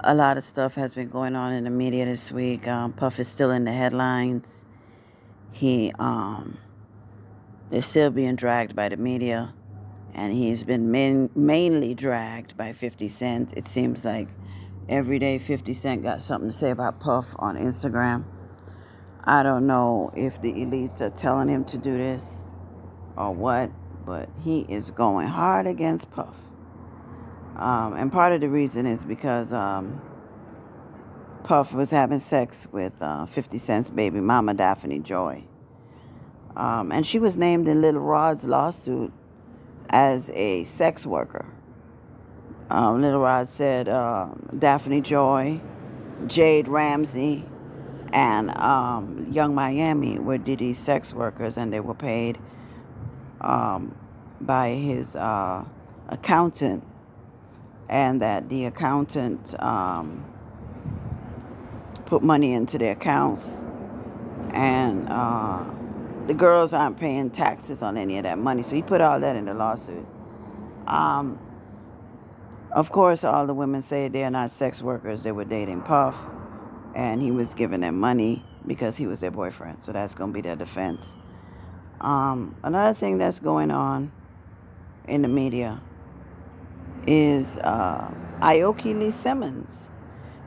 A lot of stuff has been going on in the media this week. Puff is still in the headlines. He is still being dragged by the media, and he's been mainly dragged by 50 Cent. It seems like every day 50 Cent got something to say about Puff on Instagram. I don't know if the elites are telling him to do this or what, but he is going hard against Puff. And part of the reason is because Puff was having sex with 50 Cent's baby mama, Daphne Joy. And she was named in Little Rod's lawsuit as a sex worker. Little Rod said Daphne Joy, Jade Ramsey, and Young Miami were Diddy's sex workers, and they were paid by his accountant, and that the accountant put money into their accounts, and the girls aren't paying taxes on any of that money. So he put all that in the lawsuit. Of course, all the women say they're not sex workers. They were dating Puff, and he was giving them money because he was their boyfriend. So that's going to be their defense. Another thing that's going on in the media is Aoki Lee Simmons,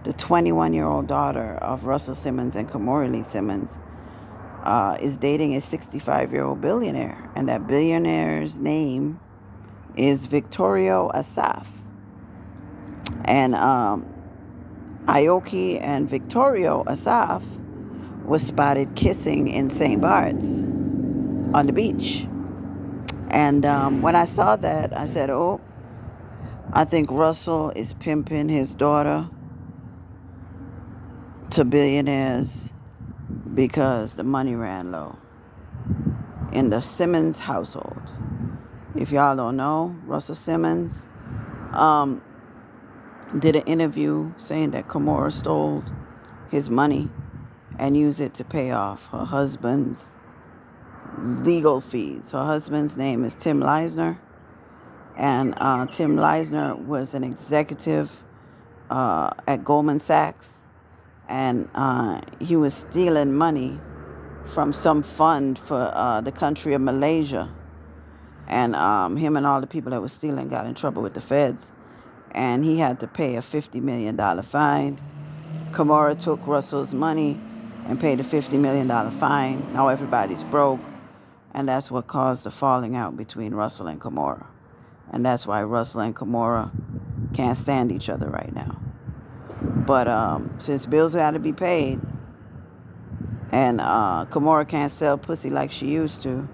the 21-year-old daughter of Russell Simmons and Kimora Lee Simmons, is dating a 65-year-old billionaire. And that billionaire's name is Victorio Asaf. And Aoki and Victorio Asaf was spotted kissing in St. Bart's on the beach. And when I saw that, I said, oh, I think Russell is pimping his daughter to billionaires because the money ran low in the Simmons household. If y'all don't know, Russell Simmons did an interview saying that Kimora stole his money and used it to pay off her husband's legal fees. Her husband's name is Tim Leisner, and Tim Leisner was an executive at Goldman Sachs, and he was stealing money from some fund for the country of Malaysia. And him and all the people that were stealing got in trouble with the feds, and he had to pay a $50 million fine. Kimora took Russell's money and paid a $50 million fine. Now everybody's broke, and that's what caused the falling out between Russell and Kimora. And that's why Russell and Kimora can't stand each other right now. But since bills got to be paid, and Kimora can't sell pussy like she used to,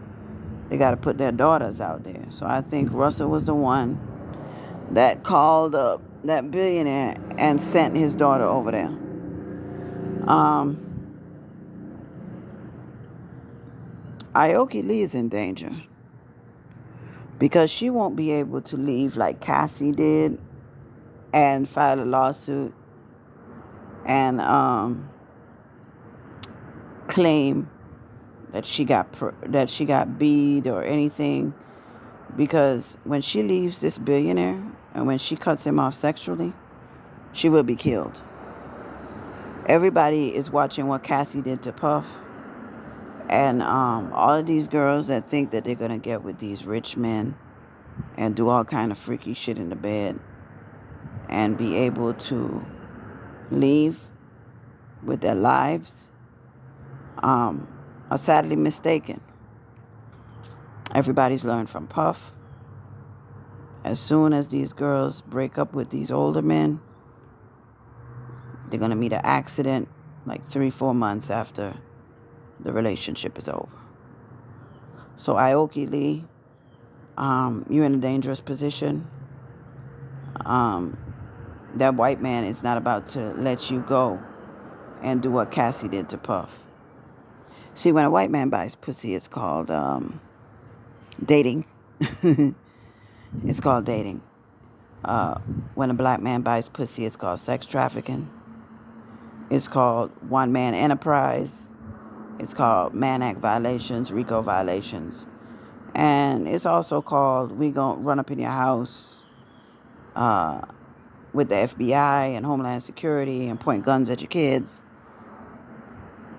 they got to put their daughters out there. So I think Russell was the one that called up that billionaire and sent his daughter over there. Aoki Lee is in danger because she won't be able to leave like Cassie did and file a lawsuit and claim that she got beat or anything, because when she leaves this billionaire and when she cuts him off sexually, she will be killed. Everybody is watching what Cassie did to Puff, and all of these girls that think that they're gonna get with these rich men and do all kind of freaky shit in the bed and be able to leave with their lives are sadly mistaken. Everybody's learned from Puff. As soon as these girls break up with these older men, they're going to meet an accident like 3-4 months after the relationship is over. So Aoki Lee, you're in a dangerous position. That white man is not about to let you go and do what Cassie did to Puff. See, when a white man buys pussy, it's called dating. It's called dating. When a black man buys pussy, it's called sex trafficking. It's called one-man enterprise. It's called Mann Act violations, RICO violations. And it's also called we gonna run up in your house with the FBI and Homeland Security and point guns at your kids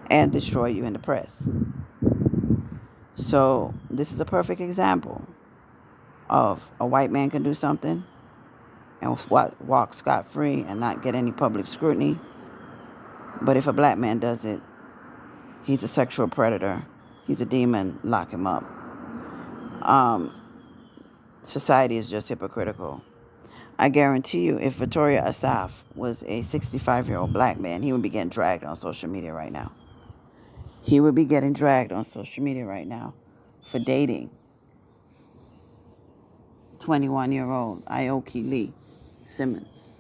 and destroy you in the press. So this is a perfect example of a white man can do something and walk scot-free and not get any public scrutiny. But if a black man does it, he's a sexual predator. He's a demon. Lock him up. Society is just hypocritical. I guarantee you, if Victoria Asaf was a 65-year-old black man, he would be getting dragged on social media right now. He would be getting dragged on social media right now for dating 21-year-old Aoki Lee Simmons.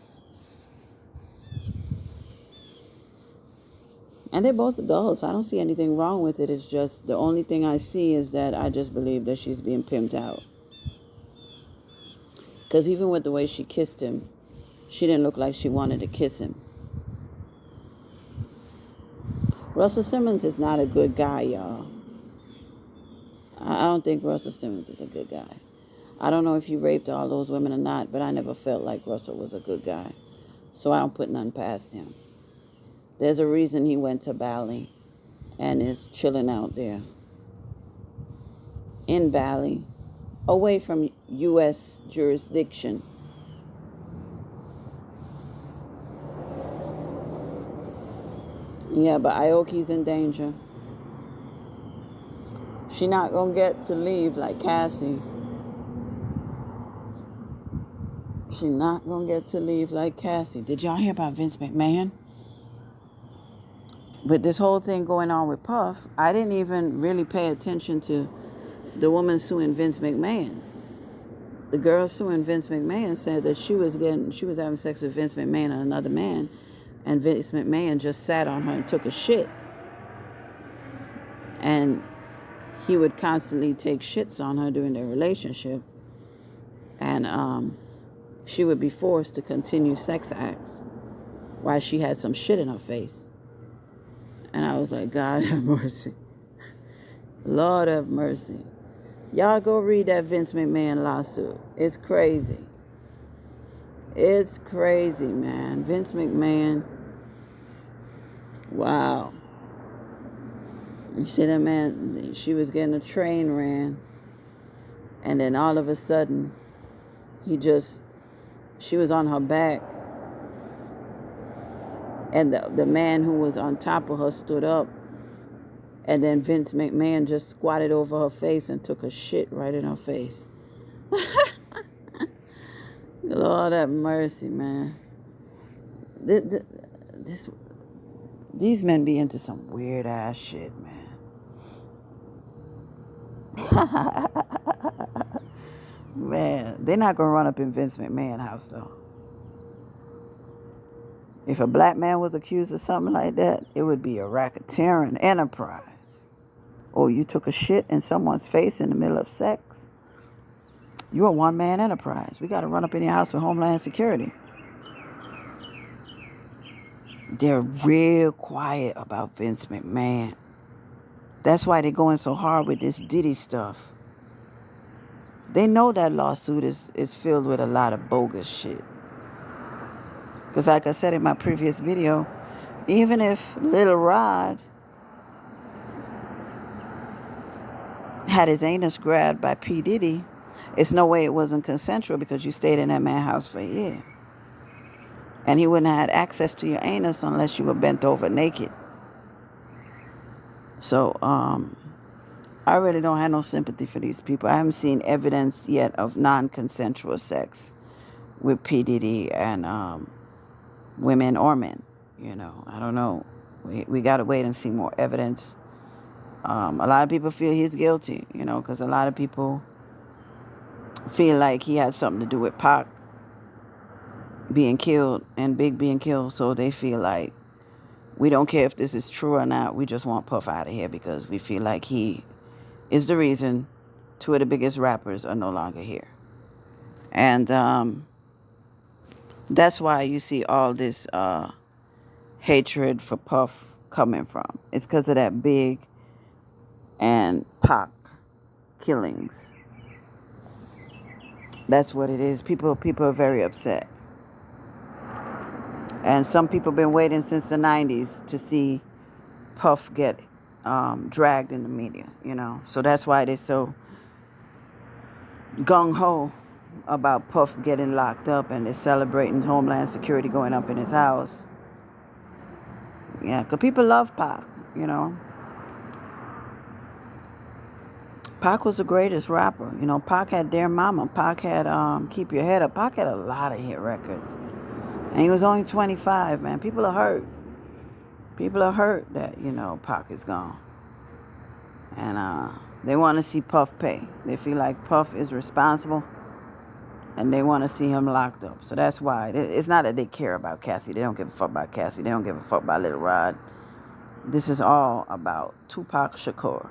And they're both adults. I don't see anything wrong with it. It's just the only thing I see is that I just believe that she's being pimped out. Because even with the way she kissed him, she didn't look like she wanted to kiss him. Russell Simmons is not a good guy, y'all. I don't think Russell Simmons is a good guy. I don't know if he raped all those women or not, but I never felt like Russell was a good guy. So I don't put none past him. There's a reason he went to Bali and is chilling out there. In Bali, away from U.S. jurisdiction. Yeah, but Aoki's in danger. She not gonna get to leave like Cassie. She not gonna get to leave like Cassie. Did y'all hear about Vince McMahon? With this whole thing going on with Puff, I didn't even really pay attention to the woman suing Vince McMahon. The girl suing Vince McMahon said that she was having sex with Vince McMahon and another man, and Vince McMahon just sat on her and took a shit. And he would constantly take shits on her during their relationship. And she would be forced to continue sex acts while she had some shit in her face. And I was like, God have mercy. Lord have mercy. Y'all go read that Vince McMahon lawsuit. It's crazy. It's crazy, man. Vince McMahon. Wow. You see that man? She was getting a train ran. And then all of a sudden, she was on her back. And the man who was on top of her stood up. And then Vince McMahon just squatted over her face and took a shit right in her face. Lord have mercy, man. These men be into some weird ass shit, man. Man, they're not gonna run up in Vince McMahon's house though. If a black man was accused of something like that, it would be a racketeering enterprise. Oh, you took a shit in someone's face in the middle of sex? You're a one-man enterprise. We got to run up in your house with Homeland Security. They're real quiet about Vince McMahon. That's why they're going so hard with this Diddy stuff. They know that lawsuit is filled with a lot of bogus shit. Because like I said in my previous video, even if Lil Rod had his anus grabbed by P. Diddy, it's no way it wasn't consensual because you stayed in that man's house for a year. And he wouldn't have had access to your anus unless you were bent over naked. So, I really don't have no sympathy for these people. I haven't seen evidence yet of non-consensual sex with P. Diddy and women or men. You know, I don't know. We got to wait and see more evidence. A lot of people feel he's guilty, you know, because a lot of people feel like he had something to do with Pac being killed and Big being killed. So they feel like we don't care if this is true or not. We just want Puff out of here because we feel like he is the reason two of the biggest rappers are no longer here. And that's why you see all this hatred for Puff coming from. It's because of that Big and Pac killings. That's what it is. People are very upset. And some people been waiting since the 90s to see Puff get dragged in the media, you know. So that's why they're so gung-ho about Puff getting locked up, and they're celebrating Homeland Security going up in his house. Yeah, because people love Pac, you know. Pac was the greatest rapper. You know, Pac had Dear Mama. Pac had Keep Your Head Up. Pac had a lot of hit records. And he was only 25, man. People are hurt. People are hurt that, you know, Pac is gone. And they want to see Puff pay. They feel like Puff is responsible, and they want to see him locked up. So that's why. It's not that they care about Cassie. They don't give a fuck about Cassie. They don't give a fuck about Little Rod. This is all about Tupac Shakur.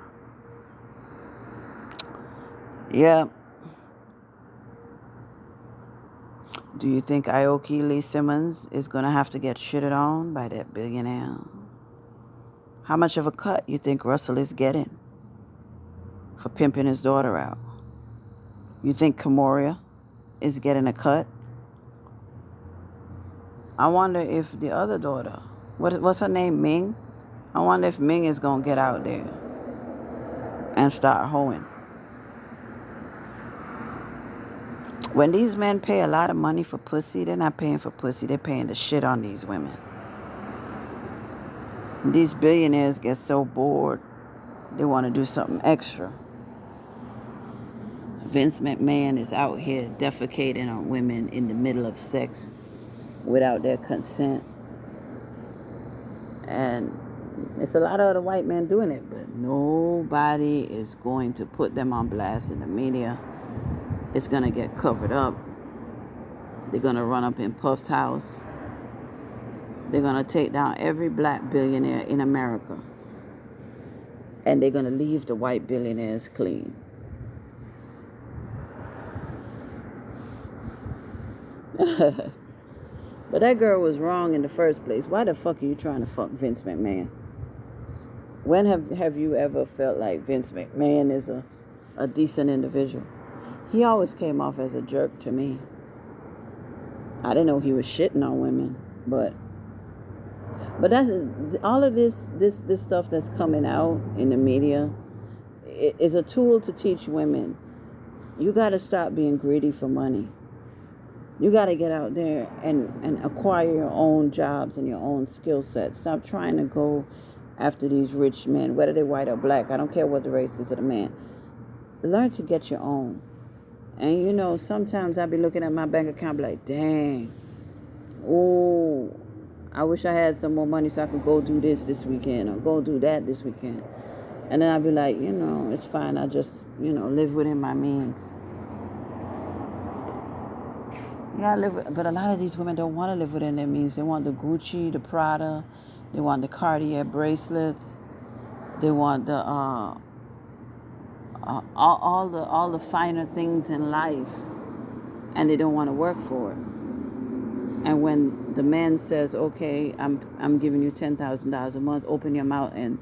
Yeah. Do you think Aoki Lee Simmons is going to have to get shitted on by that billionaire? How much of a cut you think Russell is getting for pimping his daughter out? You think Kamoria is getting a cut? I wonder if the other daughter, what's her name, Ming? I wonder if Ming is going to get out there and start hoeing. When these men pay a lot of money for pussy, they're not paying for pussy. They're paying the shit on these women. These billionaires get so bored, they want to do something extra. Vince McMahon is out here defecating on women in the middle of sex without their consent. And it's a lot of other white men doing it, but nobody is going to put them on blast in the media. It's going to get covered up. They're going to run up in Puff's house. They're going to take down every black billionaire in America. And they're going to leave the white billionaires clean. But that girl was wrong in the first place. Why the fuck are you trying to fuck Vince McMahon? When have you ever felt like Vince McMahon is a decent individual? He always came off as a jerk to me. I didn't know he was shitting on women, but that's all of this stuff that's coming out in the media is a tool to teach women. You got to stop being greedy for money. You got to get out there and acquire your own jobs and your own skill sets. Stop trying to go after these rich men, whether they're white or black. I don't care what the race is of the man. Learn to get your own. And, you know, sometimes I be looking at my bank account like, dang, oh, I wish I had some more money so I could go do this weekend or go do that this weekend. And then I'd be like, you know, it's fine. I just, you know, live within my means. Yeah, but a lot of these women don't want to live within their means. They want the Gucci, the Prada, they want the Cartier bracelets, they want the all the finer things in life, and they don't want to work for it. And when the man says, "Okay, I'm giving you $10,000 a month, open your mouth and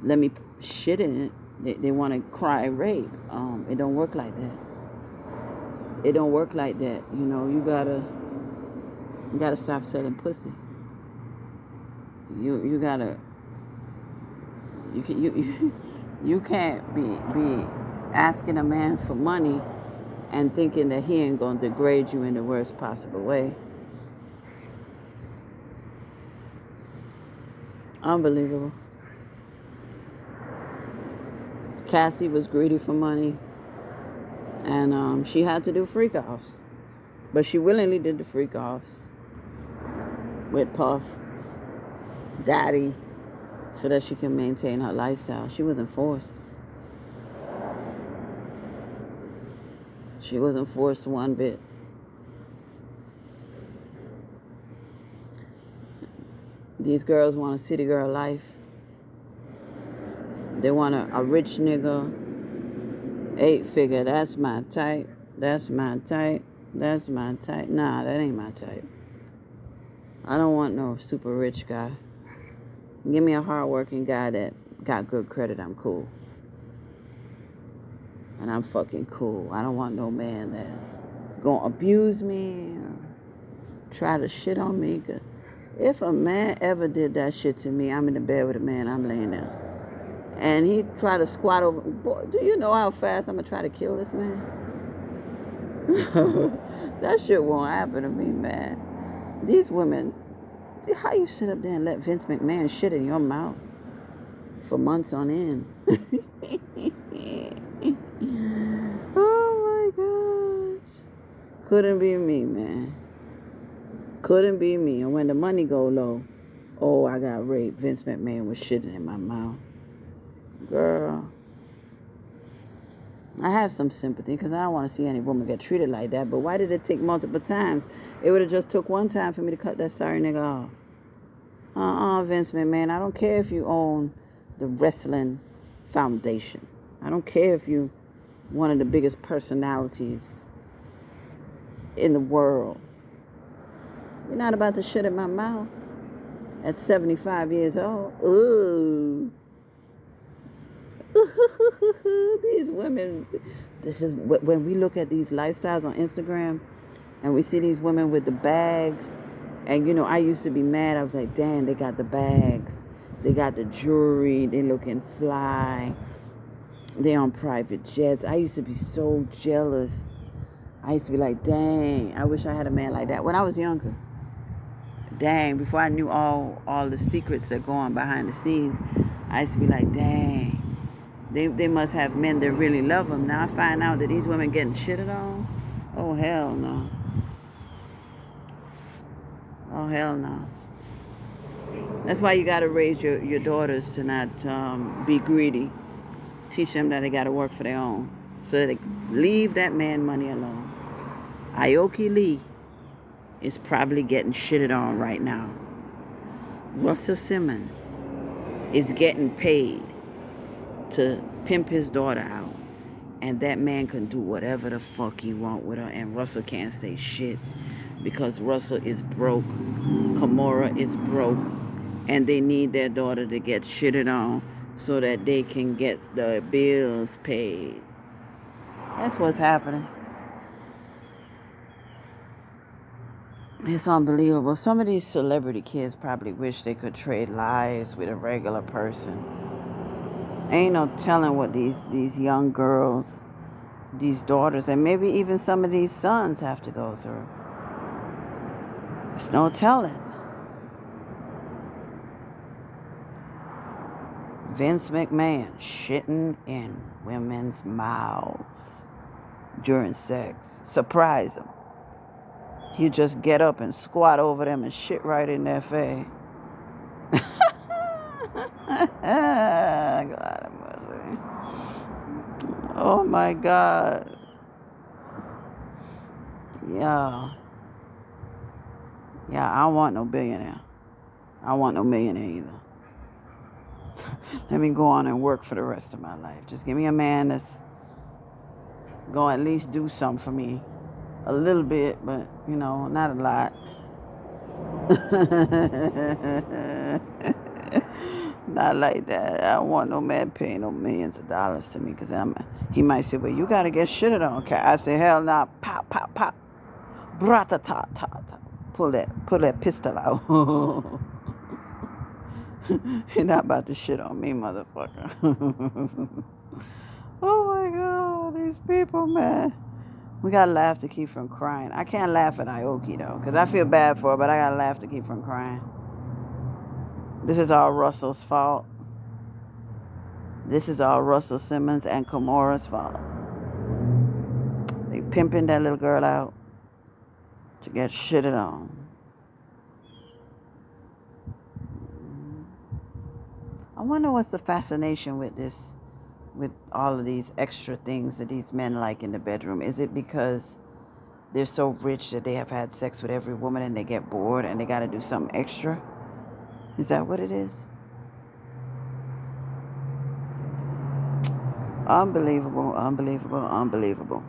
let me shit in it," they want to cry rape. It don't work like that. It don't work like that. You know, you gotta stop selling pussy. You can't be asking a man for money and thinking that he ain't gonna degrade you in the worst possible way. Unbelievable. Cassie was greedy for money, and she had to do freak offs, but she willingly did the freak offs with Puff Daddy so that she can maintain her lifestyle. She wasn't forced. She wasn't forced one bit. These girls want a city girl life. They want a rich nigga, 8-figure. That's my type. That's my type. That's my type. Nah, that ain't my type. I don't want no super rich guy. Give me a hardworking guy that got good credit. I'm cool. And I'm fucking cool. I don't want no man that gonna abuse me. try to shit on me. If a man ever did that shit to me, I'm in the bed with a man, I'm laying there. And he try to squat over. Boy, do you know how fast I'm going to try to kill this man? That shit won't happen to me, man. These women, how you sit up there and let Vince McMahon shit in your mouth for months on end? Oh my gosh. Couldn't be me, man. Couldn't be me. And when the money go low, oh, I got raped. Vince McMahon was shitting in my mouth. Girl, I have some sympathy because I don't want to see any woman get treated like that. But why did it take multiple times? It would have just took one time for me to cut that sorry nigga off. Vince McMahon, I don't care if you own the wrestling foundation. I don't care if you one of the biggest personalities in the world. You're not about to shit in my mouth at 75 years old. Ooh. These women, this is when we look at these lifestyles on Instagram and we see these women with the bags, and you know, I used to be mad. I was like, damn, they got the bags, they got the jewelry, they looking fly, they on private jets. I used to be so jealous. I used to be like, dang, I wish I had a man like that when I was younger. Dang, before I knew all the secrets that go on behind the scenes, I used to be like, dang, they must have men that really love them. Now I find out that these women getting shitted on. Oh, hell no. Oh, hell no. That's why you got to raise your daughters to not be greedy. Teach them that they got to work for their own. So that they leave that man money alone. Aoki Lee is probably getting shitted on right now. Russell Simmons is getting paid to pimp his daughter out. And that man can do whatever the fuck he want with her. And Russell can't say shit. Because Russell is broke. Kimura is broke. And they need their daughter to get shitted on so that they can get the bills paid. That's what's happening. It's unbelievable. Some of these celebrity kids probably wish they could trade lives with a regular person. Ain't no telling what these young girls, these daughters, and maybe even some of these sons have to go through. There's no telling. Vince McMahon shitting in women's mouths during sex. Surprise them. You just get up and squat over them and shit right in their face. God have mercy. Oh my God. Yeah. Yeah, I don't want no billionaire. I don't want no millionaire either. Let me go on and work for the rest of my life. Just give me a man that's going to at least do something for me. A little bit, but, you know, not a lot. Not like that. I don't want no man paying no millions of dollars to me, because he might say, well, you got to get shitted on. Okay, I say, hell nah. Pop, pop, pop. Brat-a-ta-ta-ta. Pull that pistol out. You're not about to shit on me, motherfucker. Oh my God, these people, man. We gotta laugh to keep from crying. I can't laugh at Aoki though, because I feel bad for her, but I gotta laugh to keep from crying. This is all Russell's fault. This is all Russell Simmons and Kimura's fault. They pimping that little girl out to get shitted on. I wonder what's the fascination with this, with all of these extra things that these men like in the bedroom. Is it because they're so rich that they have had sex with every woman and they get bored and they got to do something extra? Is that what it is? Unbelievable, unbelievable, unbelievable.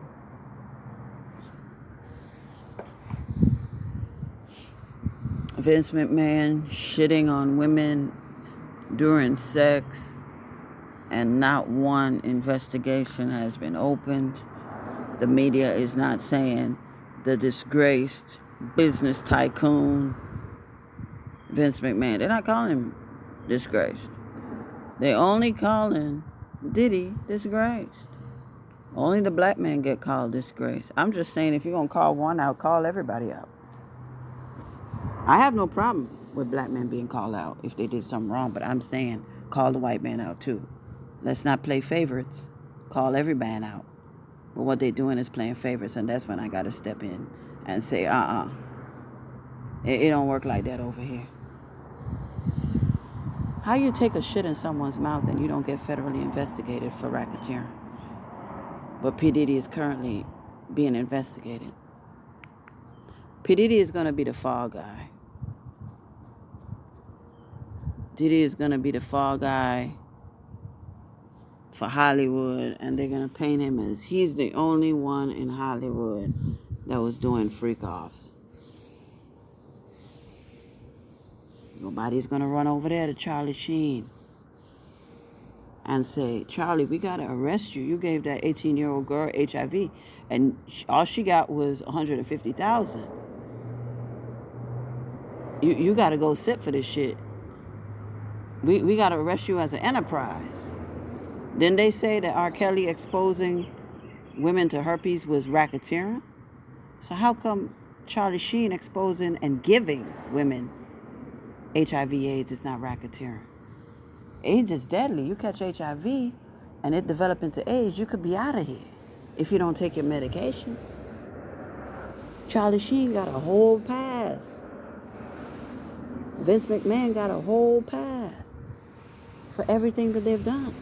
Vince McMahon shitting on women during sex, and not one investigation has been opened. The media is not saying the disgraced business tycoon Vince McMahon. They're not calling him disgraced. They only calling Diddy disgraced. Only the black man get called disgraced. I'm just saying, if you're going to call one out, call everybody out. I have no problem with black men being called out if they did something wrong, but I'm saying call the white man out too. Let's not play favorites. Call every man out. But what they're doing is playing favorites, and that's when I got to step in and say, it don't work like that over here. How you take a shit in someone's mouth and you don't get federally investigated for racketeering? But P. Diddy is currently being investigated. P. Diddy is going to be the fall guy. Diddy is going to be the fall guy for Hollywood, and they're going to paint him as he's the only one in Hollywood that was doing freak-offs. Nobody's going to run over there to Charlie Sheen and say, Charlie, we got to arrest you. You gave that 18-year-old girl HIV, and all she got was $150,000. You got to go sit for this shit. We got to arrest you as an enterprise. Didn't they say that R. Kelly exposing women to herpes was racketeering? So how come Charlie Sheen exposing and giving women HIV/AIDS is not racketeering? AIDS is deadly. You catch HIV and it develop into AIDS, you could be out of here if you don't take your medication. Charlie Sheen got a whole pass. Vince McMahon got a whole pass for everything that they've done.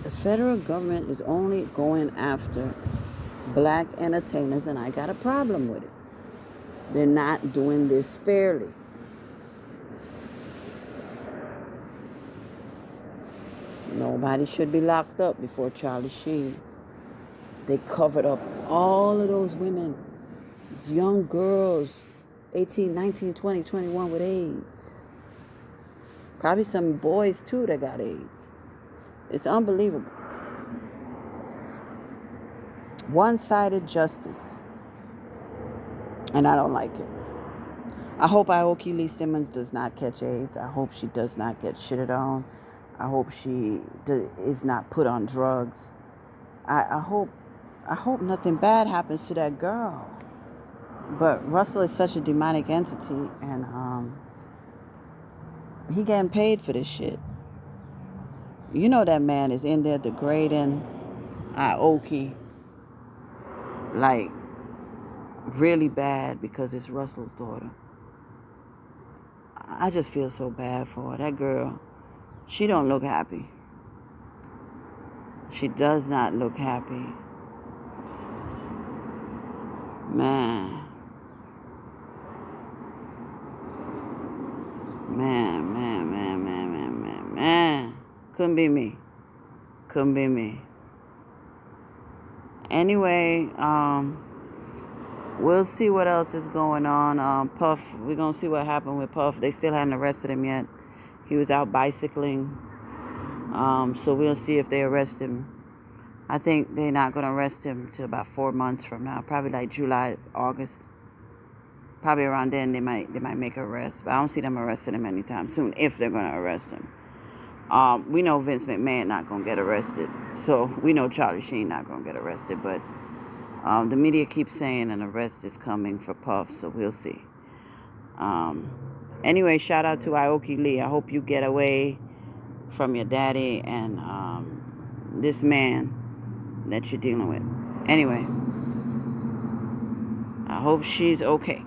The federal government is only going after black entertainers, and I got a problem with it. They're not doing this fairly. Nobody should be locked up before Charlie Sheen. They covered up all of those women, these young girls, 18, 19, 20, 21 with AIDS. Probably some boys too that got AIDS. It's unbelievable. One-sided justice. And I don't like it. I hope Aoki Lee Simmons does not catch AIDS. I hope she does not get shitted on. I hope she is not put on drugs. I hope nothing bad happens to that girl. But Russell is such a demonic entity, and he getting paid for this shit. You know that man is in there degrading Aoki like really bad because it's Russell's daughter. I just feel so bad for her. That girl, she don't look happy. She does not look happy. Man. Couldn't be me. Couldn't be me. Anyway, we'll see what else is going on. Puff, we're going to see what happened with Puff. They still hadn't arrested him yet. He was out bicycling. So we'll see if they arrest him. I think they're not going to arrest him till about 4 months from now. Probably like July, August. Probably around then they might make an arrest. But I don't see them arresting him anytime soon if they're going to arrest him. We know Vince McMahon not going to get arrested. So we know Charlie Sheen not going to get arrested. But the media keeps saying an arrest is coming for Puff. So we'll see. Anyway, shout out to Aoki Lee. I hope you get away from your daddy and this man that you're dealing with. Anyway, I hope she's okay.